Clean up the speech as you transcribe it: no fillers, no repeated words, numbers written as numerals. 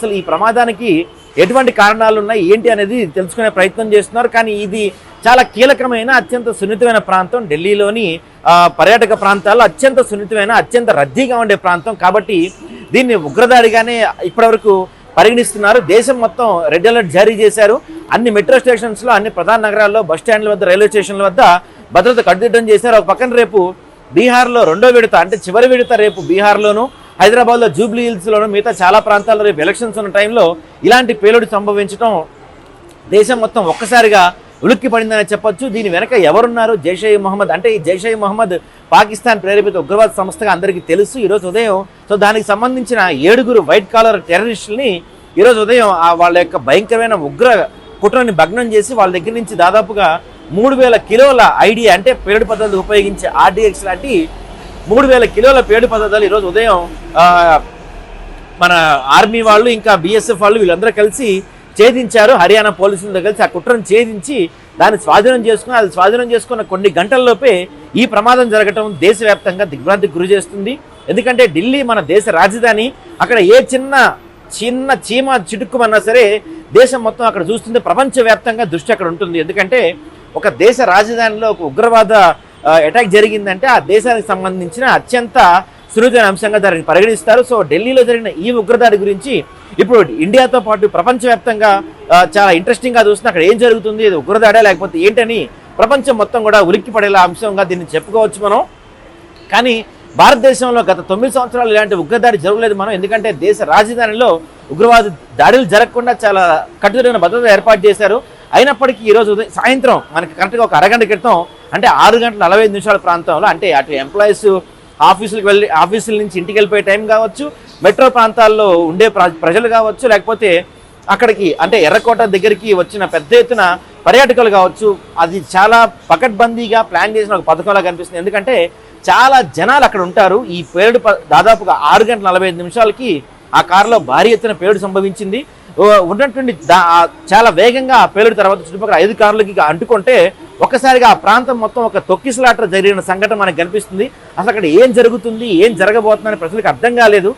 అసలు ఈ ప్రమాదానికి ఎటువంటి కారణాలు ఉన్నాయి ఏంటి అనేది తెలుసుకునే ప్రయత్నం చేస్తున్నారు. కానీ ఇది చాలా కీలకమైన అత్యంత సున్నితమైన ప్రాంతం. ఢిల్లీలోని పర్యాటక ప్రాంతాల్లో అత్యంత సున్నితమైన అత్యంత రద్దీగా ఉండే ప్రాంతం కాబట్టి దీన్ని ఉగ్రదాడిగానే ఇప్పటివరకు పరిగణిస్తున్నారు. దేశం మొత్తం రెడ్ అలర్ట్ జారీ చేశారు. అన్ని మెట్రో స్టేషన్స్లో, అన్ని ప్రధాన నగరాల్లో, బస్ స్టాండ్ల వద్ద, రైల్వే స్టేషన్ల వద్ద భద్రత కట్టుదిట్టం చేశారు. ఒక పక్కన రేపు బీహార్లో రెండో విడత అంటే చివరి విడత రేపు బీహార్లోను, హైదరాబాద్లో జూబ్లీ హిల్స్లోను, మిగతా చాలా ప్రాంతాల్లో రేపు ఎలక్షన్స్ ఉన్న టైంలో ఇలాంటి పేలుడు సంభవించడం దేశం మొత్తం ఒక్కసారిగా ఉలిక్కి పడిందని చెప్పొచ్చు. దీని వెనక ఎవరున్నారు? జైషే మహమ్మద్. అంటే ఈ జైషే మహమ్మద్ పాకిస్తాన్ ప్రేరేపిత ఉగ్రవాద సంస్థగా అందరికీ తెలుసు. ఈరోజు ఉదయం దానికి సంబంధించిన 7 వైట్ కాలర్ టెర్రరిస్టుల్ని ఈరోజు ఉదయం వాళ్ళ యొక్క భయంకరమైన ఉగ్ర కుట్రని భగ్నం చేసి వాళ్ళ దగ్గర నుంచి దాదాపుగా 3000 కిలోల ఐడియా అంటే పేలుడు పద్ధతులు ఉపయోగించే ఆర్డీఎక్స్ లాంటి 3000 కిలోల పేలుడు పదార్థాలు ఈరోజు ఉదయం మన ఆర్మీ వాళ్ళు ఇంకా బీఎస్ఎఫ్ వాళ్ళు వీళ్ళందరూ కలిసి ఛేదించారు. హర్యానా పోలీసులతో కలిసి ఆ కుట్రను ఛేదించి దాన్ని స్వాధీనం చేసుకుని, అది స్వాధీనం చేసుకున్న కొన్ని గంటల్లోపే ఈ ప్రమాదం జరగటం దేశవ్యాప్తంగా దిగ్భ్రాంతికి గురి చేస్తుంది. ఎందుకంటే ఢిల్లీ మన దేశ రాజధాని. అక్కడ ఏ చిన్న చీమ చిటుక్కుమన్నా సరే దేశం మొత్తం అక్కడ చూస్తుంది. ప్రపంచవ్యాప్తంగా దృష్టి అక్కడ ఉంటుంది. ఎందుకంటే ఒక దేశ రాజధానిలో ఒక ఉగ్రవాద అటాక్ జరిగిందంటే ఆ దేశానికి సంబంధించిన అత్యంత సున్నితమైన అంశంగా దానిని పరిగణిస్తారు. సో ఢిల్లీలో జరిగిన ఈ ఉగ్రదాడి గురించి ఇప్పుడు ఇండియాతో పాటు ప్రపంచవ్యాప్తంగా చాలా ఇంట్రెస్టింగ్గా చూస్తుంది. అక్కడ ఏం జరుగుతుంది, ఇది ఉగ్రదాడే లేకపోతే ఏంటని ప్రపంచం మొత్తం కూడా ఉలిక్కి పడేలా అంశంగా దీన్ని చెప్పుకోవచ్చు మనం. కానీ భారతదేశంలో గత 9 సంవత్సరాలు ఇలాంటి ఉగ్రదాడి జరగలేదు మనం. ఎందుకంటే దేశ రాజధానిలో ఉగ్రవాద దాడులు జరగకుండా చాలా కఠినమైన భద్రత ఏర్పాటు చేశారు. అయినప్పటికీ ఈరోజు సాయంత్రం మనకి కరెక్ట్గా ఒక అరగంట క్రితం అంటే 6:45 ప్రాంతంలో అంటే అటు ఎంప్లాయీస్ ఆఫీసుల నుంచి ఇంటికి వెళ్ళిపోయే టైం కావచ్చు, మెట్రో ప్రాంతాల్లో ఉండే ప్రజలు కావచ్చు, లేకపోతే అక్కడికి అంటే ఎర్రకోట దగ్గరికి వచ్చిన పెద్ద ఎత్తున పర్యాటకులు కావచ్చు, అది చాలా పకడ్బందీగా ప్లాన్ చేసిన ఒక పథకంలా కనిపిస్తుంది. ఎందుకంటే చాలా జనాలు అక్కడ ఉంటారు. ఈ పేలుడు దాదాపుగా 6:45 ఆ కారులో భారీ ఎత్తున పేలుడు సంభవించింది. ఉన్నటువంటి చాలా వేగంగా ఆ పేలుడు తర్వాత చుట్టుపక్కల 5 కార్లకి అంటుకుంటే ఒక్కసారిగా ఆ ప్రాంతం మొత్తం ఒక తొక్కిసలాట జరిగిన సంఘటన మనకు కనిపిస్తుంది. అసలు అక్కడ ఏం జరుగుతుంది, ఏం జరగబోతుందని ప్రజలకు అర్థం కాలేదు.